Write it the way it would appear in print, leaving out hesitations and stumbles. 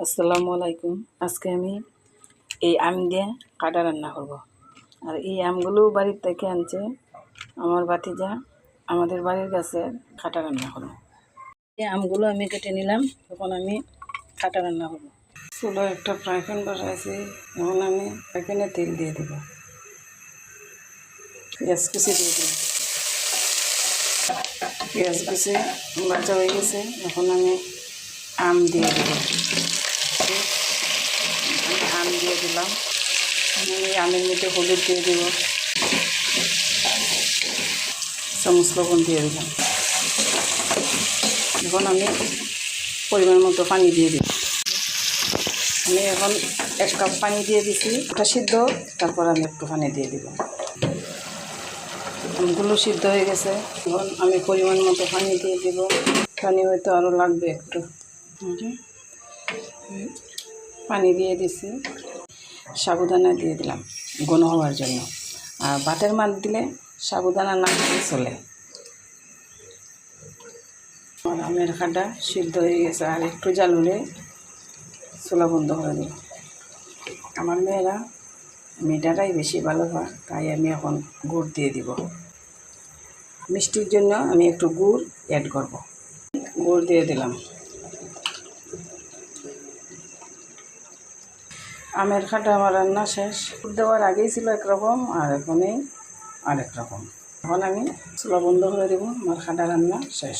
আসসালামু আলাইকুম। আজকে আমি এই আম দিয়ে কাটা রান্না করব। আর এই আমগুলো বাড়ির থেকে আনছে আমার ভাতিজা, আমাদের বাড়ির কাছে কাটা রান্না করব। এই আমগুলো আমি কেটে নিলাম, এখন আমি কাটা রান্না করব। চুলো একটা ফ্রাই প্যান বসাইছি, এখন আমি ফ্রাই প্যানে তেল দিয়ে দেব, পেঁয়াজ কুচি দিয়ে দেব। পেঁয়াজ কুচি বাটা হয়ে গেছে, এখন আমি আম দিয়ে দেব। আম দিয়ে দিলাম, আমি আমের মধ্যে হলুদ দিয়ে দেব, চামচ লবণ দিয়ে দিলাম। এখন আমি পরিমাণ মতো পানি দিয়ে দিব। আমি এখন 1 কাপ পানি দিয়ে দিছি, ওটা সিদ্ধ, তারপর আমি একটু পানি দিয়ে দিব। আমগুলো সিদ্ধ হয়ে গেছে, এখন আমি পরিমাণ মতো পানি দিয়ে দিব। পানি হয়তো আরও লাগবে একটু, পানি দিয়ে দিছি। সাবুদানা দিয়ে দিলাম ঘন হওয়ার জন্য, আর ভাতের মাছ দিলে সাবুদানা না দিলে চলে। আর আমের কাটা সিদ্ধ হয়ে গেছে, আর একটু জাল হলে চুলা বন্ধ করে দেব। আমার মেয়েরা মিঠাটাই বেশি ভালো হয়, তাই আমি এখন গুড় দিয়ে দিব। মিষ্টির জন্য আমি একটু গুড় অ্যাড করব। গুড় দিয়ে দিলাম। আমের খাটা আমার রান্না শেষ। গুড় দেওয়ার আগেই ছিল একরকম, আর এখনই আরেক রকম। এখন আমি চুলা বন্ধ করে দেব, আমার খাটা রান্না শেষ।